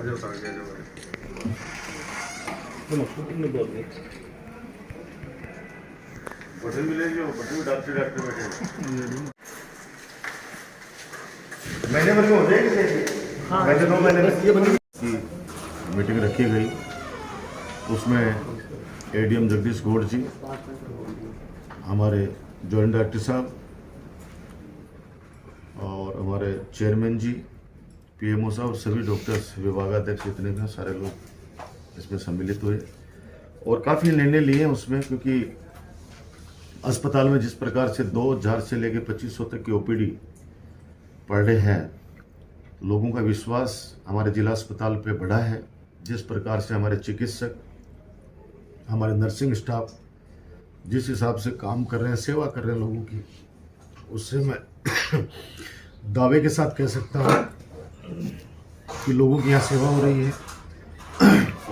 से उतार दिया जो है। बटन मिलेगी वो बटन डॉक्टर बैठे महीने भर में हो जाएगी सही। हाँ, वैसे 2 महीने में की मीटिंग रखी गई। उसमें एडीएम जगदीश गौड़ जी, हमारे जॉइंट डायरेक्टर साहब और हमारे चेयरमैन जी, पीएमओ साहब और सभी डॉक्टर्स, विभागाध्यक्ष जितने भी हैं सारे लोग इसमें सम्मिलित हुए और काफ़ी निर्णय लिए हैं उसमें, क्योंकि अस्पताल में जिस प्रकार से 2000 से लेकर 2500 तक की ओपीडी पर डे है, लोगों का विश्वास हमारे जिला अस्पताल पे बढ़ा है। जिस प्रकार से हमारे चिकित्सक, हमारे नर्सिंग स्टाफ जिस हिसाब से काम कर रहे हैं, सेवा कर रहे हैं लोगों की, उससे मैं दावे के साथ कह सकता हूँ कि लोगों की यहाँ सेवा हो रही है।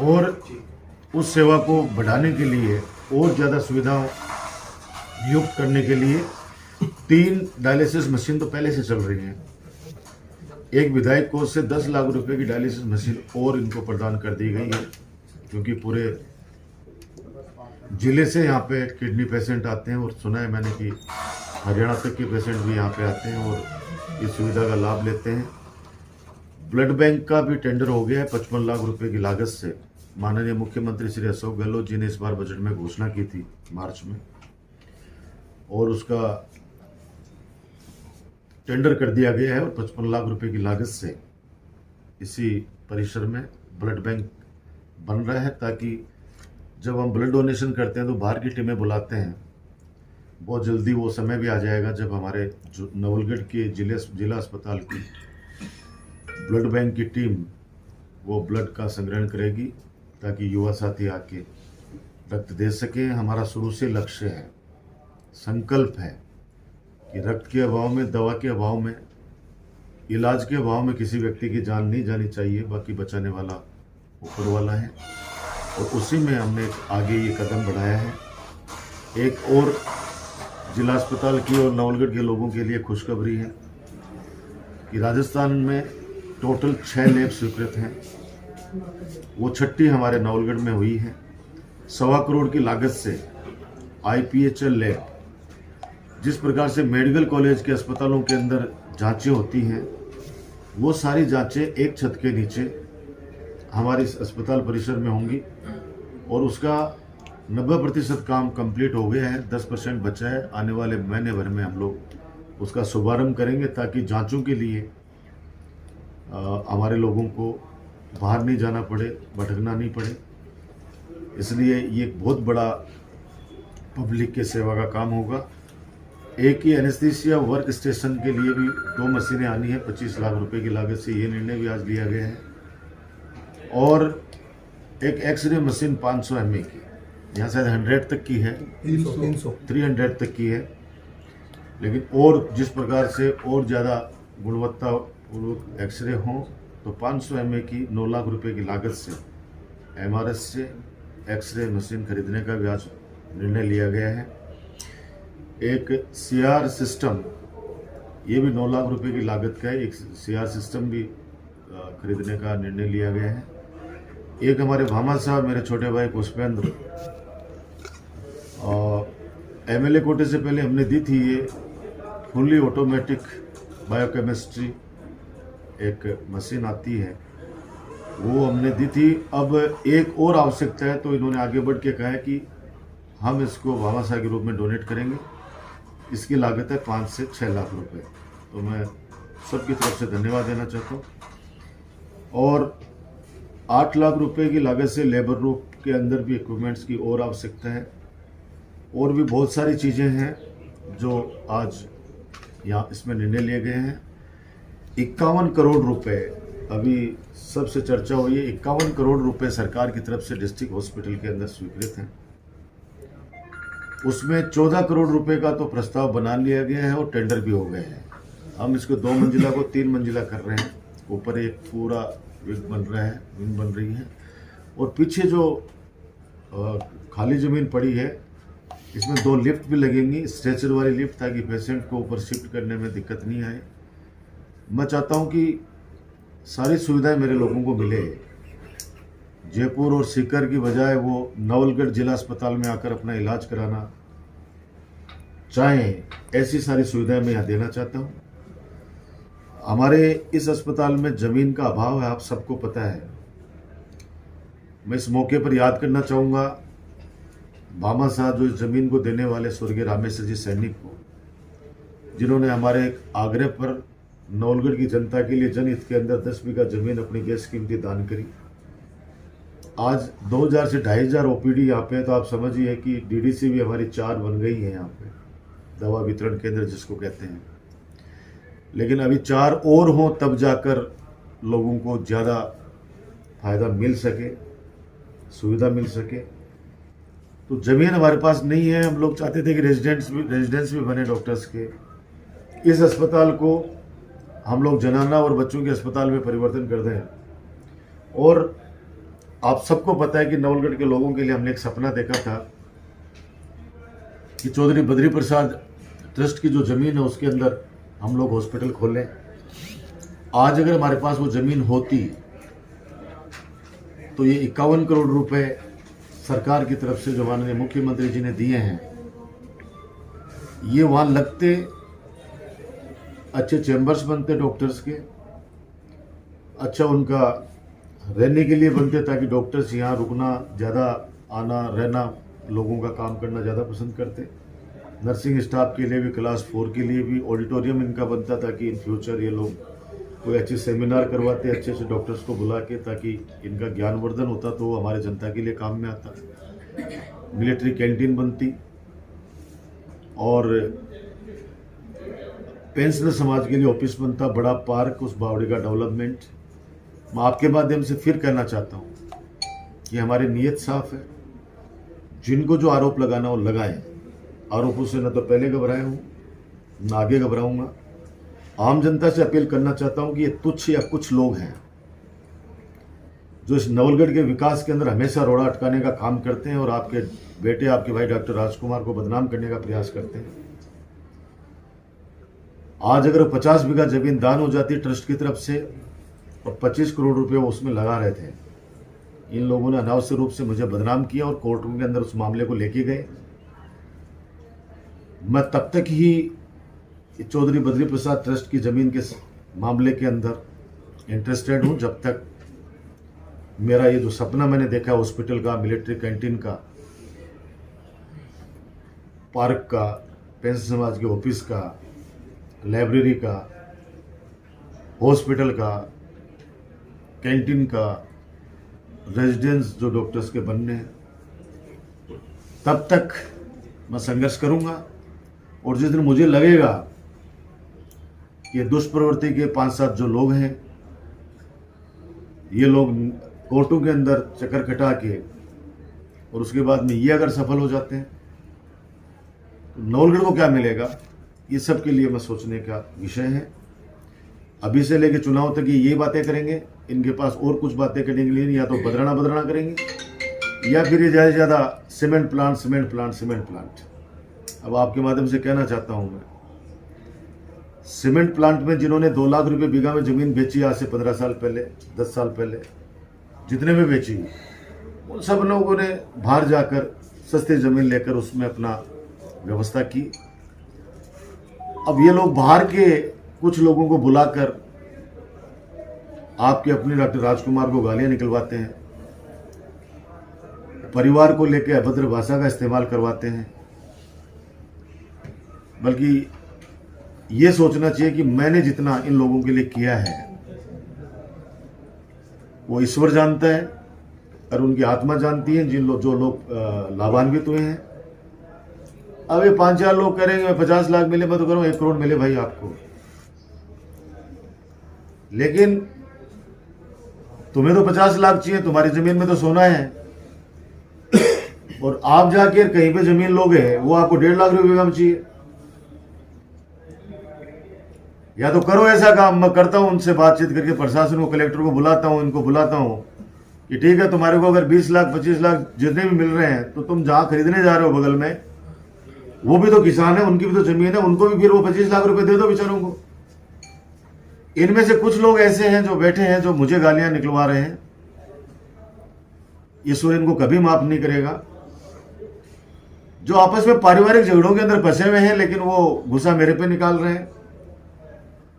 और उस सेवा को बढ़ाने के लिए और ज़्यादा सुविधाओं युक्त करने के लिए 3 डायलिसिस मशीन तो पहले से चल रही हैं। एक विधायक कोष से 10 लाख रुपए की डायलिसिस मशीन और इनको प्रदान कर दी गई है, क्योंकि पूरे जिले से यहाँ पे किडनी पेशेंट आते हैं और सुना है मैंने कि हरियाणा तक के पेशेंट भी यहाँ पे आते हैं और इस सुविधा का लाभ लेते हैं। ब्लड बैंक का भी टेंडर हो गया है 55 लाख रुपए की लागत से। माननीय मुख्यमंत्री श्री अशोक गहलोत जी ने इस बार बजट में घोषणा की थी मार्च में, और उसका टेंडर कर दिया गया है और 55 लाख रुपए की लागत से इसी परिसर में ब्लड बैंक बन रहा है, ताकि जब हम ब्लड डोनेशन करते हैं तो बाहर की टीमें बुलाते हैं। बहुत जल्दी वो समय भी आ जाएगा जब हमारे जो नवलगढ़ के जिला अस्पताल की ब्लड बैंक की टीम वो ब्लड का संग्रहण करेगी, ताकि युवा साथी आके रक्त दे सकें। हमारा शुरू से लक्ष्य है, संकल्प है कि रक्त के अभाव में, दवा के अभाव में, इलाज के अभाव में किसी व्यक्ति की जान नहीं जानी चाहिए। बाकी बचाने वाला ऊपर वाला है, और उसी में हमने आगे ये कदम बढ़ाया है। एक और जिला अस्पताल की और नवलगढ़ के लोगों के लिए खुशखबरी है कि राजस्थान में टोटल 6 लैब स्वीकृत हैं। वो 6ठी हमारे नवलगढ़ में हुई है। 1.25 करोड़ की लागत से IPHL लैब, जिस प्रकार से मेडिकल कॉलेज के अस्पतालों के अंदर जांचें होती हैं, वो सारी जांचें एक छत के नीचे हमारे इस अस्पताल परिसर में होंगी, और उसका 90% काम कंप्लीट हो गया है, 10% बचा है। आने वाले महीने भर में हम लोग उसका शुभारंभ करेंगे, ताकि जांचों के लिए हमारे लोगों को बाहर नहीं जाना पड़े, भटकना नहीं पड़े। इसलिए ये एक बहुत बड़ा पब्लिक के सेवा का काम होगा। एक ही एनेस्थीसिया वर्क स्टेशन के लिए भी 2 मशीनें आनी है 25 लाख रुपए की लागत से, ये निर्णय भी आज लिया गया है। और एक एक्सरे मशीन 500 mA की, यहाँ शायद 100 तक की है, 300 तक की है, लेकिन और जिस प्रकार से और ज़्यादा गुणवत्तापूर्वक एक्सरे हों तो 500 mA की 9 लाख रुपए की लागत से MRS से एक्सरे मशीन खरीदने का भी आज निर्णय लिया गया है। एक CR सिस्टम, ये भी 9 लाख रुपए की लागत का है, एक CR सिस्टम भी खरीदने का निर्णय लिया गया है। एक हमारे भामा साहब, मेरे छोटे भाई पुष्पेंद्र, MLA कोटे से पहले हमने दी थी ये फुल्ली ऑटोमेटिक बायोकेमिस्ट्री एक मशीन आती है, वो हमने दी थी। अब एक और आवश्यकता है, तो इन्होंने आगे बढ़ के कहा है कि हम इसको भामा साहब के रूप में डोनेट करेंगे। इसकी लागत है 5 से 6 लाख रुपए। तो मैं सबकी तरफ से धन्यवाद देना चाहता हूँ। और 8 लाख रुपए की लागत से लेबर रूम के अंदर भी इक्विपमेंट्स की और आवश्यकता है, और भी बहुत सारी चीज़ें हैं जो आज यहाँ इसमें निर्णय लिए गए हैं। 51 करोड़ रुपए अभी सबसे चर्चा हुई है, 51 करोड़ रुपए सरकार की तरफ से डिस्ट्रिक्ट हॉस्पिटल के अंदर स्वीकृत हैं। उसमें 14 करोड़ रुपए का तो प्रस्ताव बना लिया गया है और टेंडर भी हो गए हैं। हम इसको 2 मंजिला को 3 मंजिला कर रहे हैं। ऊपर एक पूरा विंग बन रहा है, विंग बन रही है, और पीछे जो खाली ज़मीन पड़ी है इसमें 2 लिफ्ट भी लगेंगी, स्ट्रेचर वाली लिफ्ट, ताकि पेशेंट को ऊपर शिफ्ट करने में दिक्कत नहीं आए। मैं चाहता हूं कि सारी सुविधाएं मेरे लोगों को मिले। जयपुर और सीकर की बजाय वो नवलगढ़ जिला अस्पताल में आकर अपना इलाज कराना चाहें, ऐसी सारी सुविधाएं मैं यहाँ देना चाहता हूँ। हमारे इस अस्पताल में ज़मीन का अभाव है, आप सबको पता है। मैं इस मौके पर याद करना चाहूँगा भामा साहब, जो इस ज़मीन को देने वाले स्वर्गीय रामेश्वर जी सैनिक को, जिन्होंने हमारे आग्रह पर नवलगढ़ की जनता के लिए जनहित के अंदर 10 बीघा ज़मीन अपनी गैस कीमती दान करी। आज 2000 से 2500 ओपीडी यहाँ पे है, तो आप समझिए कि डीडीसी भी हमारी 4 बन गई है यहाँ पे, दवा वितरण केंद्र जिसको कहते हैं। लेकिन अभी 4 और हों तब जाकर लोगों को ज़्यादा फायदा मिल सके, सुविधा मिल सके। तो ज़मीन हमारे पास नहीं है। हम लोग चाहते थे कि रेजिडेंस भी बने डॉक्टर्स के। इस अस्पताल को हम लोग जनाना और बच्चों के अस्पताल में परिवर्तन कर दें। और आप सबको पता है कि नवलगढ़ के लोगों के लिए हमने एक सपना देखा था कि चौधरी बद्री प्रसाद ट्रस्ट की जो ज़मीन है उसके अंदर हम लोग हॉस्पिटल खोलें। आज अगर हमारे पास वो ज़मीन होती तो ये 51 करोड़ रुपए सरकार की तरफ से जो माननीय मुख्यमंत्री जी ने दिए हैं, ये वहाँ लगते, अच्छे चैम्बर्स बनते डॉक्टर्स के, अच्छा उनका रहने के लिए बनते, ताकि डॉक्टर्स यहाँ रुकना, ज़्यादा आना रहना, लोगों का काम करना ज़्यादा पसंद करते। नर्सिंग स्टाफ के लिए भी, क्लास 4 के लिए भी ऑडिटोरियम इनका बनता, ताकि इन फ्यूचर ये लोग कोई अच्छे सेमिनार करवाते अच्छे से डॉक्टर्स को बुला के, ताकि इनका ज्ञानवर्धन होता तो वो हमारे जनता के लिए काम में आता। मिलिट्री कैंटीन बनती और पेंशनर समाज के लिए ऑफिस बनता, बड़ा पार्क, उस बावड़ी का डेवलपमेंट। मैं आपके माध्यम से फिर कहना चाहता हूँ कि हमारी नीयत साफ है। जिनको जो आरोप लगाना हो लगाएं। आरोपों से न तो पहले घबराया हूँ न आगे घबराऊंगा। आम जनता से अपील करना चाहता हूँ कि ये तुच्छ या कुछ लोग हैं जो इस नवलगढ़ के विकास के अंदर हमेशा रोड़ा अटकाने का काम करते हैं और आपके बेटे, आपके भाई डॉक्टर राजकुमार को बदनाम करने का प्रयास करते हैं। आज अगर 50 बीघा जमीन दान हो जाती ट्रस्ट की तरफ से और 25 करोड़ रुपए वो उसमें लगा रहे थे, इन लोगों ने अनावश्यक रूप से मुझे बदनाम किया और कोर्ट रूम के अंदर उस मामले को लेके गए। मैं तब तक ही चौधरी बद्री प्रसाद ट्रस्ट की जमीन के मामले के अंदर इंटरेस्टेड हूं, जब तक मेरा ये जो सपना मैंने देखा हॉस्पिटल का, मिलिट्री कैंटीन का, पार्क का, पेंशन समाज के ऑफिस का, लाइब्रेरी का, हॉस्पिटल का, कैंटीन का, रेजिडेंस जो डॉक्टर्स के बनने हैं, तब तक मैं संघर्ष करूंगा। और जिस दिन मुझे लगेगा कि दुष्प्रवृत्ति के 5-7 जो लोग हैं, ये लोग कोर्टों के अंदर चक्कर कटा के और उसके बाद में ये अगर सफल हो जाते हैं तो नवलगढ़ को क्या मिलेगा, ये सब के लिए मैं सोचने का विषय है। अभी से लेके चुनाव तक ये बातें करेंगे, इनके पास और कुछ बातें करने के लिए नहीं, या तो बदराना करेंगे या फिर ये ज़्यादा से ज़्यादा सीमेंट प्लांट। अब आपके माध्यम से कहना चाहता हूँ मैं, सीमेंट प्लांट में जिन्होंने 2 लाख रुपए बीघा में ज़मीन बेची आज से 15 साल पहले, 10 साल पहले, जितने में बेची, उन सब लोगों ने बाहर जाकर सस्ती ज़मीन लेकर उसमें अपना व्यवस्था की। अब ये लोग बाहर के कुछ लोगों को बुलाकर आपके अपने डॉक्टर राजकुमार को गालियां निकलवाते हैं, परिवार को लेकर अभद्र भाषा का इस्तेमाल करवाते हैं। बल्कि ये सोचना चाहिए कि मैंने जितना इन लोगों के लिए किया है वो ईश्वर जानता है और उनकी आत्मा जानती है, जो लोग लाभान्वित हुए हैं। अब ये 5-4 लोग करेंगे 50 लाख मिले, मैं तो करूँ 1 करोड़ मिले भाई आपको, लेकिन तुम्हें तो 50 लाख चाहिए, तुम्हारी जमीन में तो सोना है, और आप जाके कहीं पे जमीन लोगे वो आपको 1.5 लाख रुपए में चाहिए। या तो करो ऐसा काम, मैं करता हूं उनसे बातचीत करके, प्रशासन को, कलेक्टर को बुलाता हूं, इनको बुलाता हूं कि ठीक है, तुम्हारे को अगर 20 लाख 25 लाख जितने भी मिल रहे हैं तो तुम जहां खरीदने जा रहे हो बगल में, वो भी तो किसान है, उनको भी तो जमीन है, उनको भी फिर वो 25 लाख रुपए दे दो बेचारों को। इनमें से कुछ लोग ऐसे हैं जो बैठे हैं, जो मुझे गालियां निकलवा रहे हैं। ईश्वर इनको कभी माफ नहीं करेगा। जो आपस में पारिवारिक झगड़ों के अंदर फंसे हुए हैं, लेकिन वो गुस्सा मेरे पे निकाल रहे हैं।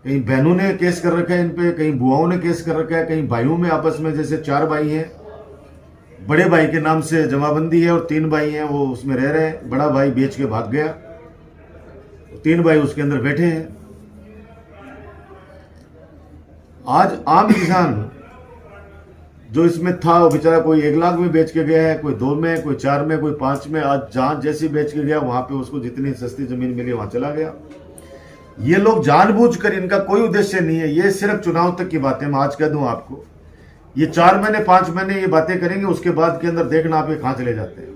कहीं बहनों ने केस कर रखा है इन पे, कहीं बुआओं ने केस कर रखा है, कहीं भाइयों में आपस में, जैसे 4 भाई हैं, बड़े भाई के नाम से जमाबंदी है और 3 भाई हैं वो उसमें रह रहे हैं। बड़ा भाई बेच के भाग गया, 3 भाई उसके अंदर बैठे हैं। आज आम किसान जो इसमें था वो बेचारा कोई 1 लाख में बेच के गया है, कोई 2 में, कोई 4 में, कोई 5 में। आज जहां जैसी बेच के गया वहां पे उसको जितनी सस्ती जमीन मिली वहां चला गया। ये लोग जानबूझकर, इनका कोई उद्देश्य नहीं है, ये सिर्फ चुनाव तक की बातें। मैं आज कह दूं आपको, ये 4 महीने 5 महीने ये बातें करेंगे, उसके बाद के अंदर देखना आप ये कहां चले जाते हैं।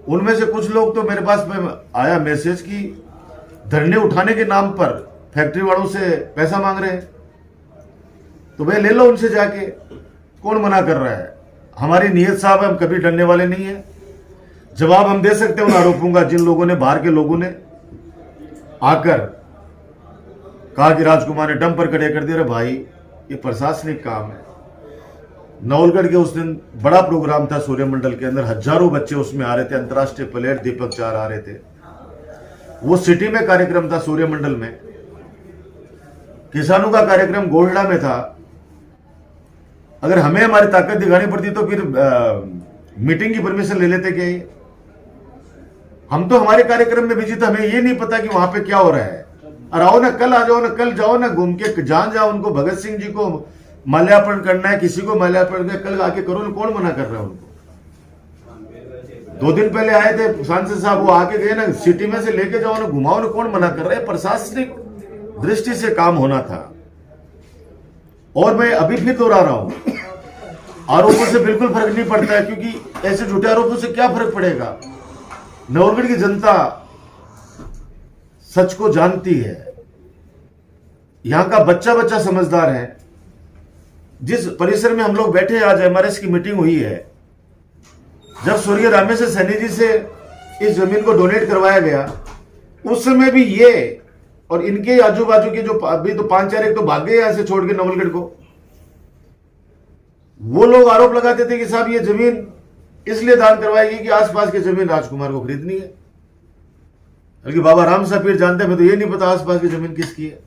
उनमें से कुछ लोग तो मेरे पास में आया मैसेज कि धरने उठाने के नाम पर फैक्ट्री वालों से पैसा मांग रहे हैं, तो भाई ले लो उनसे जाके, कौन मना कर रहा है। हमारी नीयत साहब, हम कभी डरने वाले नहीं है। जवाब हम दे सकते हैं उन आरोपों का जिन लोगों ने, बाहर के लोगों ने आकर कहा कि राजकुमार ने डंपर खड़े कर दिया। अरे भाई, ये प्रशासनिक काम है। नवलगढ़ के उस दिन बड़ा प्रोग्राम था सूर्यमंडल के अंदर, हजारों बच्चे उसमें आ रहे थे, अंतर्राष्ट्रीय प्लेयर दीपक चार आ रहे थे। वो सिटी में कार्यक्रम था सूर्यमंडल में, किसानों का कार्यक्रम गोल्डा में था। अगर हमें हमारी ताकत दिखानी पड़ती तो फिर मीटिंग की परमिशन ले लेते क्या ये? हम तो हमारे कार्यक्रम में बिजी था, हमें ये नहीं पता कि वहां पे क्या हो रहा है। और आओ ना, कल आ जाओ ना, कल जाओ ना, घूम के जान जाओ। उनको भगत सिंह जी को माल्यार्पण करना है, किसी को माल्यार्पण करना, कल आके करो ना, कौन मना कर रहा है उनको? 2 दिन पहले आए थे सांसद साहब, वो आके गए ना, सिटी में से लेके जाओ ना, घुमाओ ना, कौन मना कर रहा है? प्रशासनिक दृष्टि से काम होना था। और मैं अभी फिर दोहरा रहा हूं, आरोपों से बिल्कुल फर्क नहीं पड़ता है, क्योंकि ऐसे झूठे आरोपों से क्या फर्क पड़ेगा। नवलगढ़ की जनता सच को जानती है, यहां का बच्चा बच्चा समझदार है। जिस परिसर में हम लोग बैठे, आज एमआरएस की मीटिंग हुई है, जब स्वर्गीय रामेश्वर सैनी जी से इस जमीन को डोनेट करवाया गया, उस समय भी ये और इनके आजू बाजू के जो अभी तो 5-4 एक तो भाग गए यहां से छोड़ के नवलगढ़ को, वो लोग आरोप लगाते थे कि साहब ये जमीन इसलिए दान करवाएगी कि आसपास की जमीन राजकुमार को खरीदनी है। बल्कि बाबा राम साहब पीर जानते हैं, मैं तो ये नहीं पता आसपास की जमीन किसकी है।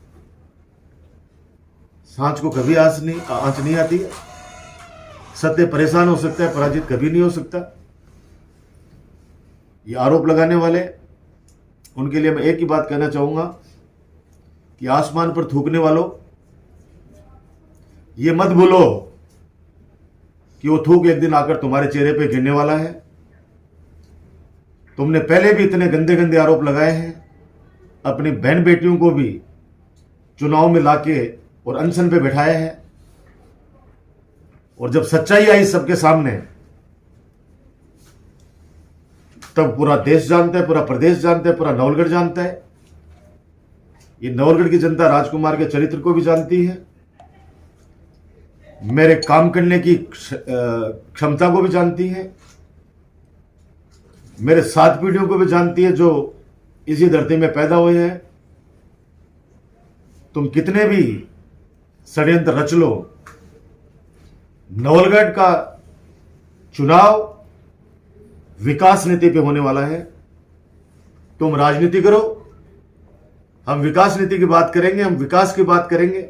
सांच को कभी आंच नहीं आती है। सत्य परेशान हो सकता है, पराजित कभी नहीं हो सकता। ये आरोप लगाने वाले, उनके लिए मैं एक ही बात कहना चाहूंगा कि आसमान पर थूकने वालों, ये मत भूलो कि वो थूक एक दिन आकर तुम्हारे चेहरे पे गिरने वाला है। तुमने पहले भी इतने गंदे गंदे आरोप लगाए हैं, अपनी बहन बेटियों को भी चुनाव में लाके और अनशन पे बैठाया है, और जब सच्चाई आई सबके सामने, तब पूरा देश जानता है, पूरा प्रदेश जानता है, पूरा नवलगढ़ जानता है। ये नवलगढ़ की जनता राजकुमार के चरित्र को भी जानती है, मेरे काम करने की क्षमता को भी जानती है, मेरे 7 पीढ़ियों को भी जानती है जो इसी धरती में पैदा हुए हैं। तुम कितने भी षड्यंत्र रच लो, नवलगढ़ का चुनाव विकास नीति पे होने वाला है। तुम राजनीति करो, हम विकास नीति की बात करेंगे, हम विकास की बात करेंगे।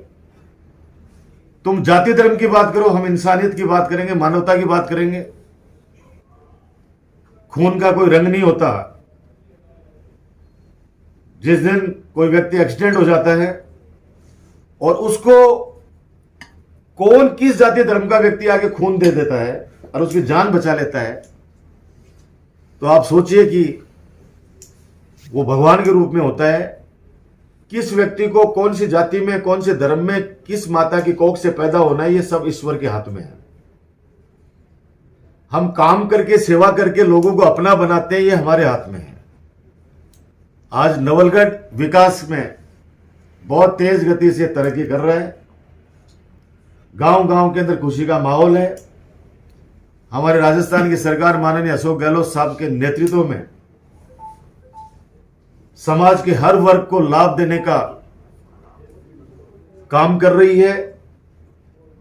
तुम जाति धर्म की बात करो, हम इंसानियत की बात करेंगे, मानवता की बात करेंगे। खून का कोई रंग नहीं होता। जिस दिन कोई व्यक्ति एक्सीडेंट हो जाता है और उसको कौन किस जाति धर्म का व्यक्ति आके खून दे देता है और उसकी जान बचा लेता है, तो आप सोचिए कि वो भगवान के रूप में होता है। किस व्यक्ति को कौन सी जाति में, कौन से धर्म में, किस माता की कोख से पैदा होना है, ये सब ईश्वर के हाथ में है। हम काम करके, सेवा करके लोगों को अपना बनाते हैं, ये हमारे हाथ में है। आज नवलगढ़ विकास में बहुत तेज गति से तरक्की कर रहा है। गांव गांव के अंदर खुशी का माहौल है। हमारे राजस्थान की सरकार माननीय अशोक गहलोत साहब के नेतृत्व में समाज के हर वर्ग को लाभ देने का काम कर रही है।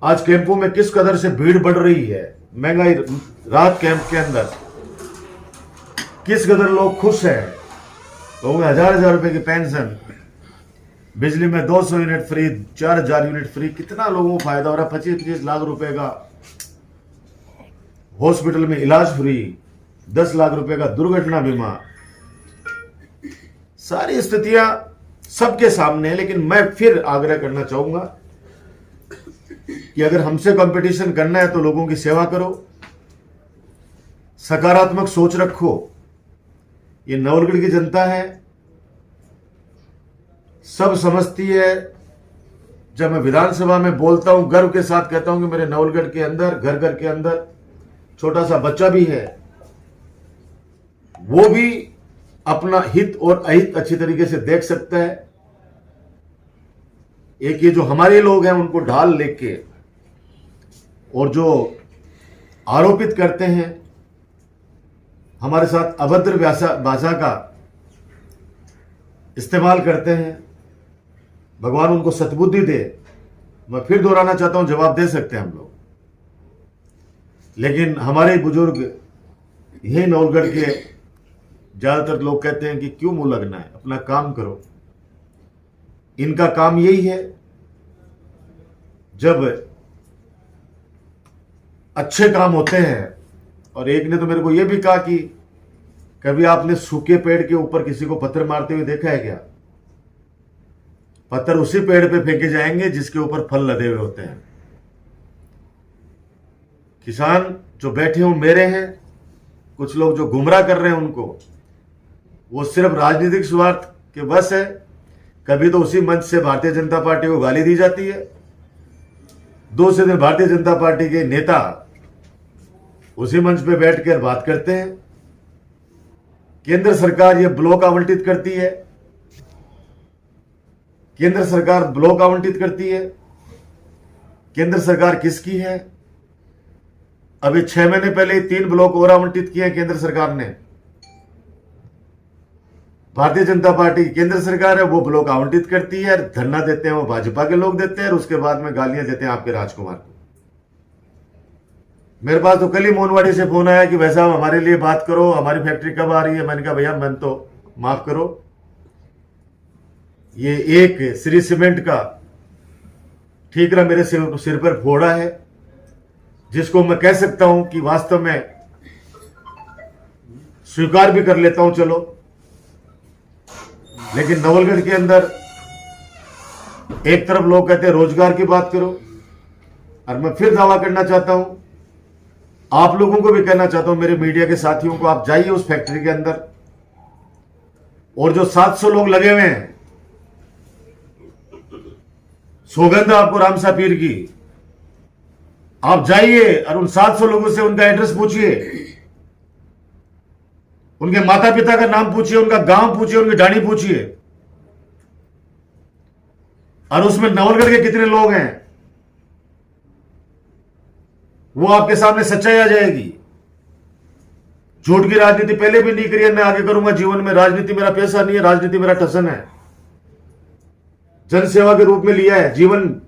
आज कैंपों में किस कदर से भीड़ बढ़ रही है, महंगाई राहत कैंप के अंदर किस कदर लोग खुश हैं। लोगों में 1000 रुपए की पेंशन, बिजली में 200 यूनिट फ्री, 4000 यूनिट फ्री, कितना लोगों को फायदा हो रहा है। 25-25 लाख रुपए का हॉस्पिटल में इलाज फ्री, 10 लाख रुपए का दुर्घटना बीमा। सारी स्थितियां सबके सामने है, लेकिन मैं फिर आग्रह करना चाहूंगा कि अगर हमसे कंपटीशन करना है तो लोगों की सेवा करो, सकारात्मक सोच रखो। ये नवलगढ़ की जनता है, सब समझती है। जब मैं विधानसभा में बोलता हूं, गर्व के साथ कहता हूं कि मेरे नवलगढ़ के अंदर, घर घर के अंदर छोटा सा बच्चा भी है, वो भी अपना हित और अहित अच्छी तरीके से देख सकता है। एक ये जो हमारे लोग हैं उनको ढाल लेके और जो आरोपित करते हैं, हमारे साथ अभद्र भाषा का इस्तेमाल करते हैं, भगवान उनको सद्बुद्धि दे। मैं फिर दोहराना चाहता हूं, जवाब दे सकते हैं हम लोग, लेकिन हमारे बुजुर्ग यही नवलगढ़ के ज्यादातर लोग कहते हैं कि क्यों मुंह लगना है, अपना काम करो। इनका काम यही है, जब अच्छे काम होते हैं। और एक ने तो मेरे को यह भी कहा कि कभी आपने सूखे पेड़ के ऊपर किसी को पत्थर मारते हुए देखा है क्या? पत्थर उसी पेड़ पे फेंके जाएंगे जिसके ऊपर फल लदे हुए होते हैं। किसान जो बैठे हों मेरे हैं, कुछ लोग जो गुमराह कर रहे हैं उनको, वो सिर्फ राजनीतिक स्वार्थ के बस है। कभी तो उसी मंच से भारतीय जनता पार्टी को गाली दी जाती है, दूसरे दिन भारतीय जनता पार्टी के नेता उसी मंच पे बैठकर बात करते हैं। केंद्र सरकार ये ब्लॉक आवंटित करती है, केंद्र सरकार ब्लॉक आवंटित करती है। केंद्र सरकार किसकी है? अभी 6 महीने पहले 3 ब्लॉक और आवंटित किए हैं केंद्र सरकार ने। भारतीय जनता पार्टी की केंद्र सरकार है, वो ब्लॉक आवंटित करती है, धरना देते हैं वो भाजपा के लोग देते हैं, और उसके बाद में गालियां देते हैं आपके राजकुमार को। मेरे पास तो कल ही मोनवाड़ी से फोन आया कि वैसा हमारे लिए बात करो, हमारी फैक्ट्री कब आ रही है। मैंने कहा भैया मैं तो माफ करो, ये एक श्री सीमेंट का ठीकरा मेरे सिर पर फोड़ा है, जिसको मैं कह सकता हूं कि वास्तव में स्वीकार भी कर लेता हूं, चलो। लेकिन नवलगढ़ के अंदर एक तरफ लोग कहते हैं रोजगार की बात करो, और मैं फिर दावा करना चाहता हूं, आप लोगों को भी कहना चाहता हूं, मेरे मीडिया के साथियों को, आप जाइए उस फैक्ट्री के अंदर, और जो 700 लोग लगे हुए हैं, सौगंध आपको रामसा पीर की, आप जाइए और उन 700 लोगों से उनका एड्रेस पूछिए, उनके माता पिता का नाम पूछिए, उनका गांव पूछिए, उनकी ढाणी पूछिए, और उसमें नवलगढ़ के कितने लोग हैं, वो आपके सामने सच्चाई आ जाएगी। झूठ की राजनीति पहले भी नहीं करी है, मैं आगे करूंगा जीवन में। राजनीति मेरा पैसा नहीं है, राजनीति मेरा टसन है। जनसेवा के रूप में लिया है, जीवन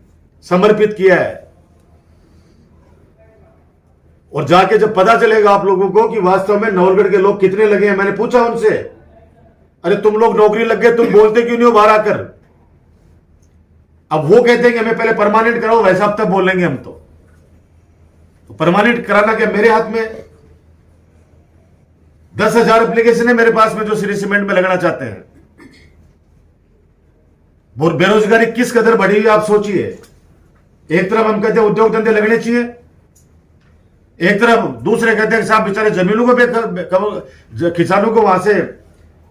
समर्पित किया है। और जाके जब पता चलेगा आप लोगों को कि वास्तव में नवलगढ़ के लोग कितने लगे हैं, मैंने पूछा उनसे, अरे तुम लोग नौकरी लग गए, तुम बोलते क्यों नहीं हो बाहर आकर? अब वो कहते हैं कि हमें पहले परमानेंट कराओ, वैसा अब तक बोलेंगे हम तो परमानेंट कराना क्या मेरे हाथ में? 10,000 एप्लीकेशन है मेरे पास में जो श्री सीमेंट में लगना चाहते हैं। वो बेरोजगारी किस कदर बढ़ी हुई आप सोचिए। एक तरफ हम कहते हैं उद्योग धंधे लगने चाहिए, एक तरफ दूसरे कहते हैं कि साहब बेचारे जमीनों को किसानों को वहां से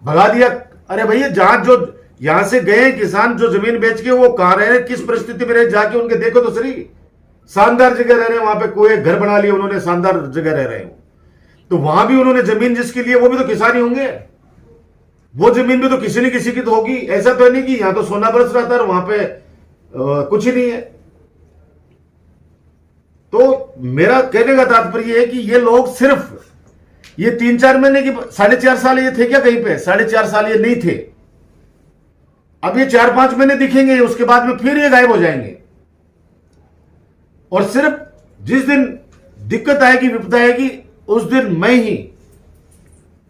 भगा दिया। अरे भैया, जहां जो यहां से गए किसान जो जमीन बेच के, वो कहां रह रहे, किस परिस्थिति में रहे, जाके उनके देखो तो सही। शानदार जगह रह रहे हैं, वहां पे कोई घर बना लिया उन्होंने, शानदार जगह रह रहे हैं। तो वहां भी उन्होंने जमीन जिसके लिए, वो भी तो किसान ही होंगे। वो जमीन भी तो किसी न किसी की तो होगी। ऐसा तो नहीं कि यहां तो सोना बरस रहा था और वहां पे कुछ ही नहीं है। तो मेरा कहने का तात्पर्य है कि ये लोग सिर्फ ये 3-4 महीने की 4.5 साल ये थे क्या कहीं पे? 4.5 साल ये नहीं थे। अब ये 4-5 महीने दिखेंगे, उसके बाद में फिर ये गायब हो जाएंगे। और सिर्फ जिस दिन दिक्कत आएगी, विपदा आएगी, उस दिन मैं ही,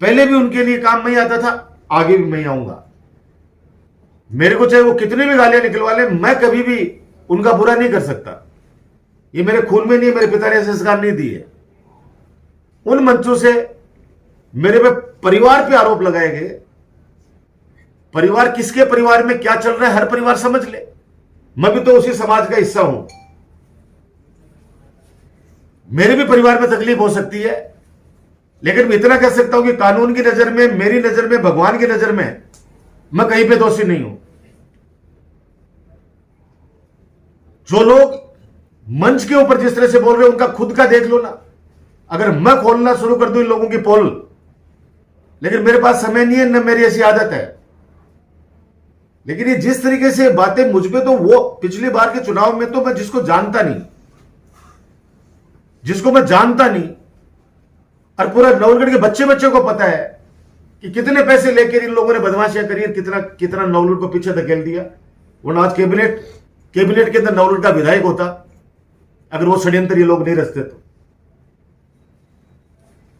पहले भी उनके लिए काम में ही आता था, आगे भी मैं ही आऊंगा। मेरे को चाहे वो कितने भी गालियां निकलवा ले, मैं कभी भी उनका बुरा नहीं कर सकता। ये मेरे खून में नहीं, मेरे पिता ने ऐसे संस्कार नहीं दिए। उन मंचों से मेरे पे परिवार पे आरोप लगाए गए। परिवार, किसके परिवार में क्या चल रहा है, हर परिवार समझ ले। मैं भी तो उसी समाज का हिस्सा हूं। मेरे भी परिवार में तकलीफ हो सकती है, लेकिन मैं इतना कह सकता हूं कि कानून की नजर में, मेरी नजर में, भगवान की नजर में मैं कहीं पे दोषी नहीं हूं। जो लोग मंच के ऊपर जिस तरह से बोल रहे हैं, उनका खुद का देख लो ना। अगर मैं खोलना शुरू कर दूं इन लोगों की पोल, लेकिन मेरे पास समय नहीं है, न मेरी ऐसी आदत है। लेकिन ये जिस तरीके से बातें मुझ पे, तो वो पिछली बार के चुनाव में तो मैं जिसको जानता नहीं, और पूरा नवलगढ़ के बच्चे बच्चे को पता है कि कितने पैसे लेकर इन लोगों ने बदमाशियां करी है, कितना कितना नवलगढ़ को पीछे धकेल दिया। वरना आज कैबिनेट के अंदर नवलगढ़ का विधायक होता, अगर वो षड्यंत्र ये लोग नहीं रचते तो।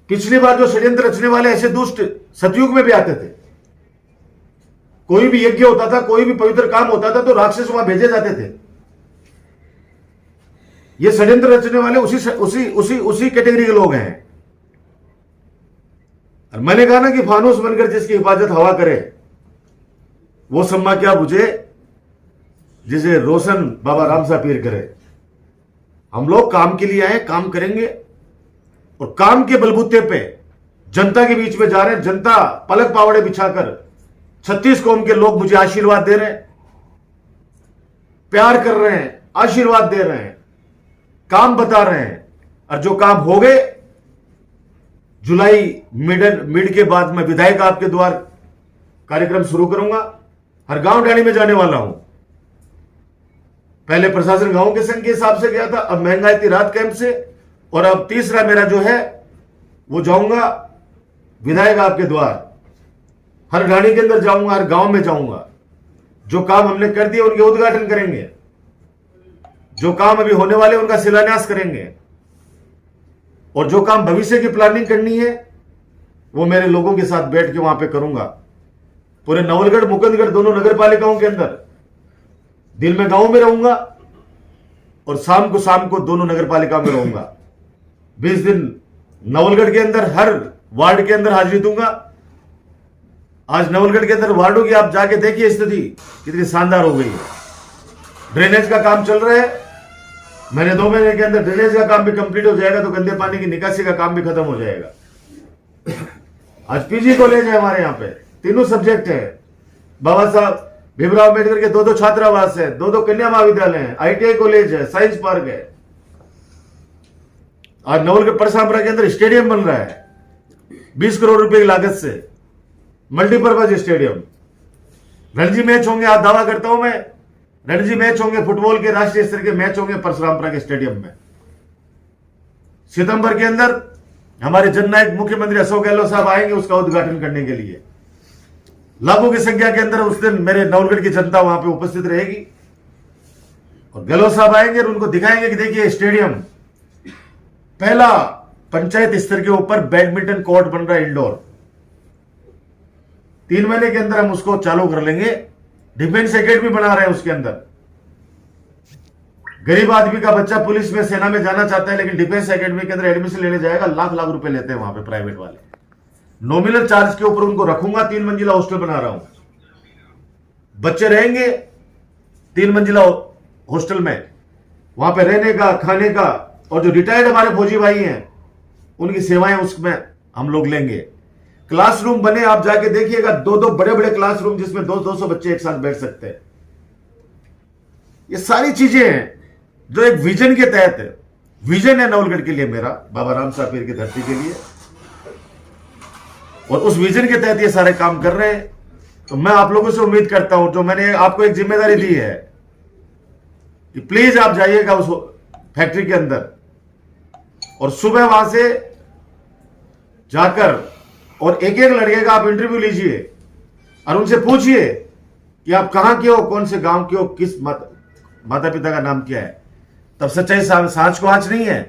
पिछली बार जो षड्यंत्र रचने वाले ऐसे दुष्ट सतयुग में भी आते थे। कोई भी यज्ञ होता था, कोई भी पवित्र काम होता था, तो राक्षस वहां भेजे जाते थे। ये षड्यंत्र रचने वाले उसी कैटेगरी के लोग हैं। और मैंने कहा ना कि फानूस बनकर जिसकी हिफाजत हवा करे, वो सम्मा क्या बुझे जिसे रोशन बाबा राम सा पीर करे। हम लोग काम के लिए आए, काम करेंगे, और काम के बलबूते पे जनता के बीच में जा रहे हैं। जनता पलक पावड़े बिछाकर 36 कौम के लोग मुझे आशीर्वाद दे रहे हैं, प्यार कर रहे हैं, आशीर्वाद दे रहे हैं, काम बता रहे हैं। और जो काम हो गए, जुलाई मिड के बाद मैं विधायक आपके द्वार कार्यक्रम शुरू करूंगा। हर गांव डाणी में जाने वाला हूं। पहले प्रशासन गांव के संघ के हिसाब से गया था, अब महंगाई थी रात कैंप से, और अब तीसरा मेरा जो है वो जाऊंगा विधायक आपके द्वार। हर ढाणी के अंदर जाऊंगा, हर गांव में जाऊंगा। जो काम हमने कर दिए उनके उद्घाटन करेंगे, जो काम अभी होने वाले उनका शिलान्यास करेंगे, और जो काम भविष्य की प्लानिंग करनी है वो मेरे लोगों के साथ बैठ के वहां पे करूंगा। पूरे नवलगढ़ मुकुंदगढ़ दोनों नगर पालिकाओं के अंदर दिन में गांव में रहूंगा, और शाम को दोनों नगर पालिका में रहूंगा। 20 दिन नवलगढ़ के अंदर हर वार्ड के अंदर हाजिरी दूंगा। आज नवलगढ़ के अंदर वार्डों की आप जाके देखिए स्थिति कितनी शानदार हो गई है। ड्रेनेज का काम चल रहा है, मैंने 2 महीने के अंदर ड्रेनेज का काम भी कंप्लीट हो जाएगा, तो गंदे पानी की निकासी का काम भी खत्म हो जाएगा। आज पीजी कॉलेज है हमारे यहाँ पे, 3 सब्जेक्ट है। बाबा साहब भीमराव अम्बेडकर के 2 छात्रावास है, 2 कन्या महाविद्यालय है, ITI कॉलेज है, साइंस पार्क है। आज नवलगढ़ परसामरा के अंदर स्टेडियम बन रहा है 20 करोड़ रुपए की लागत से, मल्टीपर्पज स्टेडियम। रणजी मैच होंगे, आज दावा करता हूं मैं, रणजी मैच होंगे, फुटबॉल के राष्ट्रीय स्तर के मैच होंगे परशुरामपुरा के स्टेडियम में। सितंबर के अंदर हमारे जननायक मुख्यमंत्री अशोक गहलोत साहब आएंगे उसका उद्घाटन करने के लिए। लाखों की संख्या के अंदर उस दिन मेरे नवलगढ़ की जनता वहां पे उपस्थित रहेगी, और गहलोत साहब आएंगे और उनको दिखाएंगे कि देखिए स्टेडियम, पहला पंचायत स्तर के ऊपर बैडमिंटन कोर्ट बन रहा है इंडोर। 3 महीने के अंदर हम उसको चालू कर लेंगे। डिफेंस एकेडमी बना रहे हैं उसके अंदर। गरीब आदमी का बच्चा पुलिस में, सेना में जाना चाहता है, लेकिन डिफेंस एकेडमी के अंदर एडमिशन लेने जाएगा, लाख लाख रुपए लेते हैं वहां पे प्राइवेट वाले। नॉमिनल चार्ज के ऊपर उनको रखूंगा। 3 मंजिला हॉस्टल बना रहा हूं, बच्चे रहेंगे 3 मंजिला हॉस्टल में, वहां पे रहने का, खाने का, और जो रिटायर्ड हमारे फौजी भाई हैं उनकी सेवाएं उसमें हम लोग लेंगे। क्लासरूम बने, आप जाके देखिएगा, 2 बड़े बड़े क्लासरूम जिसमें 200 बच्चे एक साथ बैठ सकते हैं। ये सारी चीजें हैं जो एक विजन के तहत है। विजन है नवलगढ़ के लिए मेरा, बाबा राम साहब पीर की धरती के लिए, और उस विजन के तहत ये सारे काम कर रहे हैं। तो मैं आप लोगों से उम्मीद करता हूं, जो मैंने आपको एक जिम्मेदारी दी है कि प्लीज आप जाइएगा उस फैक्ट्री के अंदर, और सुबह वहां से जाकर और एक एक लड़के का आप इंटरव्यू लीजिए और उनसे पूछिए कि आप कहाँ के हो, कौन से गांव के हो, किस माता पिता का नाम क्या है, तब सच्चाई सांझ को आंच नहीं है।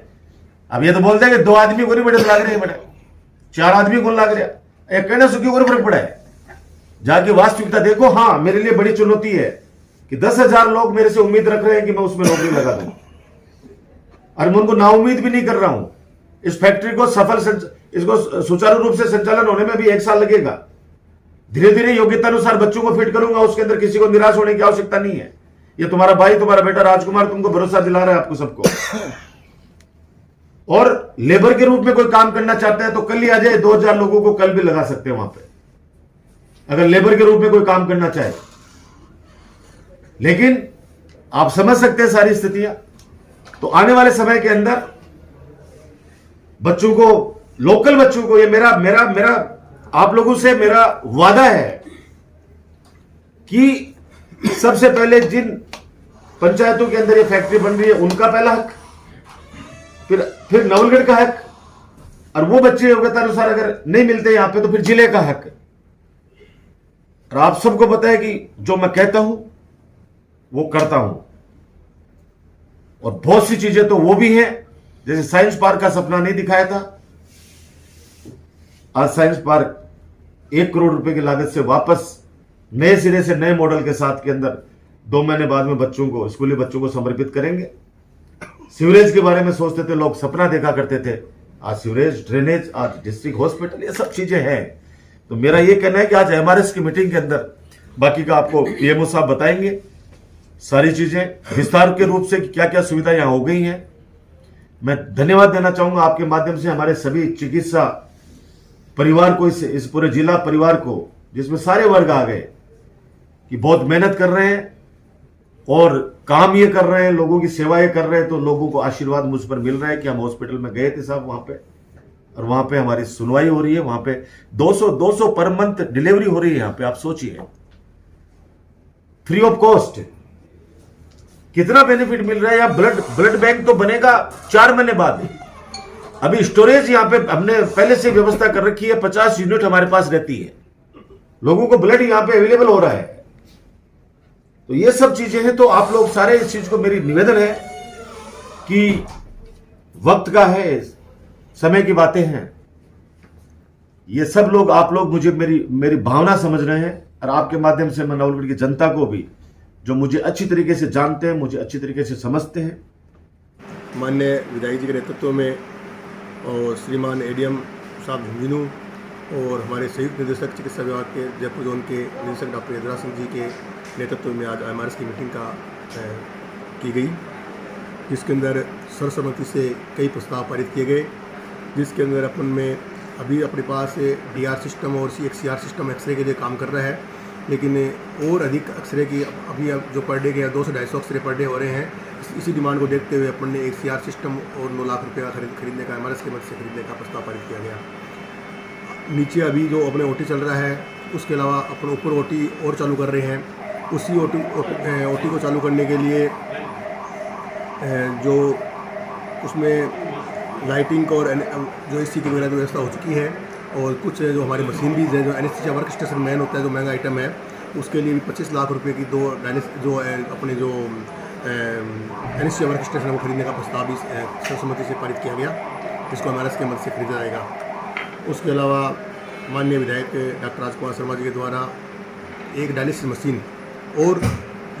अब ये तो बोलते हैं कि 2 आदमी को नहीं बड़े लाग रहे, बड़े 4 आदमी को लाग रहा, एक कहना सुखी को फर्क पड़ा है। जाके वास्तविकता देखो। हाँ, मेरे लिए बड़ी चुनौती है कि 10,000 लोग मेरे से उम्मीद रख रहे हैं कि मैं उसमें नौकरी लगा दूं, और मैं उनको नाउम्मीद भी नहीं कर रहा हूं। इस फैक्ट्री को इसको सुचारू रूप से संचालन होने में भी 1 साल लगेगा। धीरे धीरे योग्यता अनुसार बच्चों को फिट करूंगा, उसके अंदर किसी को निराश होने की आवश्यकता नहीं है। ये तुम्हारा भाई, तुम्हारा बेटा राजकुमार तुमको भरोसा दिला रहा है, आपको सबको। और लेबर के रूप में कोई काम करना चाहता है तो कल ही आ जाए, 2,000 लोगों को कल भी लगा सकते हैं वहां पे, अगर लेबर के रूप में कोई काम करना चाहे। लेकिन आप समझ सकते हैं सारी स्थितियां। तो आने वाले समय के अंदर बच्चों को, लोकल बच्चों को, ये मेरा आप लोगों से मेरा वादा है कि सबसे पहले जिन पंचायतों के अंदर ये फैक्ट्री बन रही है उनका पहला हक, फिर नवलगढ़ का हक, और वो बच्चे योग्यता अनुसार अगर नहीं मिलते यहां पे तो फिर जिले का हक। और आप सबको पता है कि जो मैं कहता हूं वो करता हूं, और बहुत सी चीजें तो वो भी हैं, जैसे साइंस पार्क का सपना नहीं दिखाया था, आज साइंस पार्क 1 करोड़ रुपए की लागत से वापस नए सिरे से नए मॉडल के साथ के अंदर 2 महीने बाद में बच्चों को, स्कूली बच्चों को समर्पित करेंगे। सीवरेज के बारे में सोचते थे लोग, सपना देखा करते थे, आज सीवरेज, ड्रेनेज, आज डिस्ट्रिक्ट हॉस्पिटल, ये सब चीजें हैं। तो मेरा ये कहना है कि आज एमआरएस की मीटिंग के अंदर बाकी का आपको पीएमओ साहब बताएंगे सारी चीजें विस्तार के रूप से कि क्या क्या सुविधा यहां हो गई हैं। मैं धन्यवाद देना चाहूंगा आपके माध्यम से हमारे सभी चिकित्सा परिवार को, इस पूरे जिला परिवार को, जिसमें सारे वर्ग आ गए, कि बहुत मेहनत कर रहे हैं और काम ये कर रहे हैं, लोगों की सेवाएं कर रहे हैं। तो लोगों को आशीर्वाद मुझ पर मिल रहा है कि हम हॉस्पिटल में गए थे साहब वहां पे, और वहां पे हमारी सुनवाई हो रही है, वहां पे 200 पर मंथ डिलीवरी हो रही है। यहां पे आप सोचिए, फ्री ऑफ कॉस्ट, कितना बेनिफिट मिल रहा है। यहाँ ब्लड बैंक तो बनेगा 4 महीने बाद। अभी स्टोरेज यहाँ पे हमने पहले से व्यवस्था कर रखी है, 50 यूनिट हमारे पास रहती है, लोगों को ब्लड यहाँ पे अवेलेबल हो रहा है। तो ये सब चीजें हैं। तो आप लोग सारे इस चीज को, मेरी निवेदन है कि वक्त का है, समय की बातें हैं, ये सब लोग, आप लोग मुझे मेरी भावना समझ रहे हैं, और आपके माध्यम से मैं नवलगढ़ की जनता को भी, जो मुझे अच्छी तरीके से जानते हैं, मुझे अच्छी तरीके से समझते हैं, माननीय विधायक जी के नेतृत्व में और श्रीमान एडीएम साहब झुंझुनू और हमारे संयुक्त निदेशक चिकित्सा विभाग के जयपुर जोन के निदेशक डॉक्टर यदुराज सिंह जी के नेतृत्व में आज एमआरएस की मीटिंग की गई, जिसके अंदर सर्वसम्मति से कई प्रस्ताव पारित किए गए, जिसके अंदर अपन में अभी अपने पास डीआर सिस्टम और सीआर सिस्टम एक्सरे के लिए काम कर रहा है, लेकिन और अधिक एक्सरे की अभी जो पर डे के 200-250 एक्सरे पर डे हो रहे हैं। इसी डिमांड को देखते हुए अपन ने एक सीआर सिस्टम और 9 लाख रुपये का खरीदने का, एमआरएस की मदद से खरीदने का प्रस्ताव पारित किया गया। नीचे अभी जो अपने ओटी चल रहा है, उसके अलावा अपन ऊपर ओटी और चालू कर रहे हैं। उसी ओटी को चालू करने के लिए जो उसमें लाइटिंग और जो एसी की वगैरह की व्यवस्था हो चुकी है, और कुछ जो हमारी मशीनरीज है, जो एनेस्थीसिया वर्क स्टेशन मैन होता है, जो महंगा आइटम है, उसके लिए भी 25 लाख रुपए की 2 जो अपने जो एनेस्थीसिया वर्क स्टेशन है वो खरीदने का प्रस्ताव भी सर्वसम्मति से पारित किया गया, जिसको एमआरएस की मदद से खरीदा जाएगा। उसके अलावा माननीय विधायक डॉक्टर राजकुमार शर्मा जी के द्वारा एक डायलिसिस मशीन और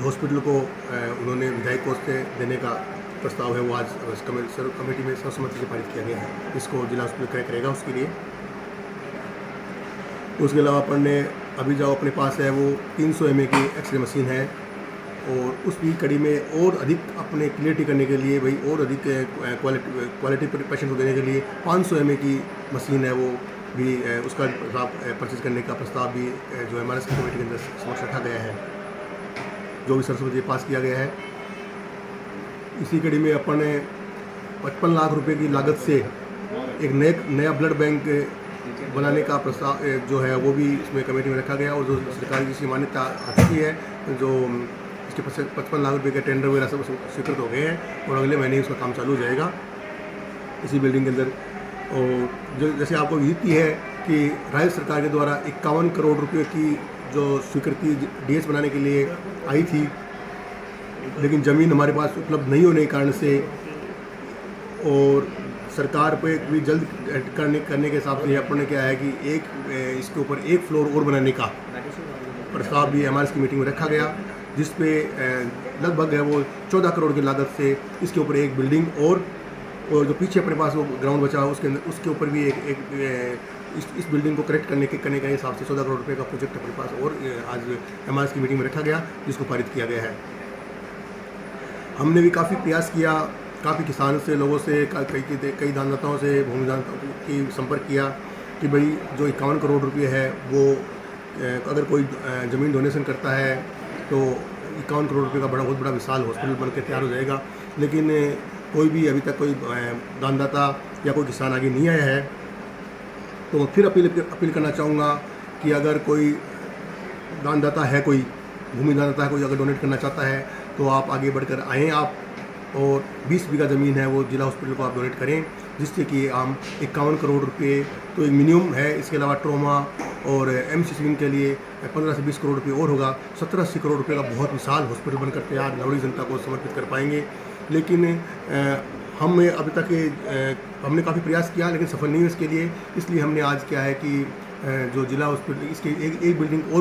हॉस्पिटल को उन्होंने विधायक कोष से देने का प्रस्ताव है, वो आज कमेटी में सर्वसम्मति से पारित किया गया है, इसको जिला हॉस्पिटल क्रय करेगा उसके लिए। उसके अलावा अपन ने अभी जो अपने पास है वो 300 mA की एक्सरे मशीन है, और उस भी कड़ी में और अधिक अपने क्लियरिटी करने के लिए, भाई और अधिक क्वालिटी पेशेंट को देने के लिए 500 mA की मशीन है, वो भी उसका परचेज करने का प्रस्ताव भी जो एमआरएस की कमेटी के अंदर समक्ष रखा गया है, जो भी सर्वसम्मति पास किया गया है। इसी कड़ी में अपन ने 55 लाख रुपए की लागत से एक नया ब्लड बैंक बनाने का प्रस्ताव जो है वो भी इसमें कमेटी में रखा गया, और जो सरकार की मान्यता आ चुकी है, जो इसके 55 लाख रुपए के टेंडर वगैरह सब स्वीकृत हो गए हैं, और अगले महीने उसका काम चालू हो जाएगा इसी बिल्डिंग के अंदर। और जो जैसे आपको विदित है कि राज्य सरकार के द्वारा 51 करोड़ रुपये की जो स्वीकृति डीएस बनाने के लिए आई थी, लेकिन ज़मीन हमारे पास उपलब्ध नहीं होने के कारण से और सरकार पे भी जल्द करने के हिसाब से अपन ने क्या है कि इसके ऊपर एक फ्लोर और बनाने का प्रस्ताव भी एमआरएस की मीटिंग में रखा गया, जिस पे लगभग है वो 14 करोड़ की लागत से इसके ऊपर एक बिल्डिंग और जो पीछे अपने पास वो ग्राउंड बचा उसके ऊपर भी इस बिल्डिंग को करेक्ट करने के हिसाब से 14 करोड़ रुपए का प्रोजेक्ट अपने पास और आज एमआरएस की मीटिंग में रखा गया, जिसको पारित किया गया है। हमने भी काफ़ी प्रयास किया, काफ़ी किसानों से, लोगों से, कई दानदाताओं से, भूमि दानदाताओं की संपर्क किया कि भाई जो 51 करोड़ रुपये है वो अगर कोई ज़मीन डोनेशन करता है तो 51 करोड़ रुपये का बहुत बड़ा विशाल हॉस्पिटल बन के तैयार हो जाएगा, लेकिन कोई भी अभी तक कोई दानदाता या कोई किसान आगे नहीं आया है। तो फिर अपील करना चाहूँगा कि अगर कोई दानदाता है, कोई भूमि दानदाता है, कोई अगर डोनेट करना चाहता है तो आप आगे बढ़कर आएँ आप, और 20 बीघा ज़मीन है वो जिला हॉस्पिटल को आप डोनेट करें, जिससे कि हम 51 करोड़ रुपये तो एक मिनिमम है। इसके अलावा ट्रोमा और एमसीसी के लिए 15 से 20 करोड़ रुपये और होगा, 17-80 करोड़ रुपये का बहुत विशाल हॉस्पिटल बनकर तैयार लौड़ी जनता को समर्पित कर पाएंगे। लेकिन हम अभी तक हमने काफ़ी प्रयास किया लेकिन सफल नहीं हुए इसके लिए, इसलिए हमने आज क्या है कि जो जिला हॉस्पिटल इसके एक बिल्डिंग और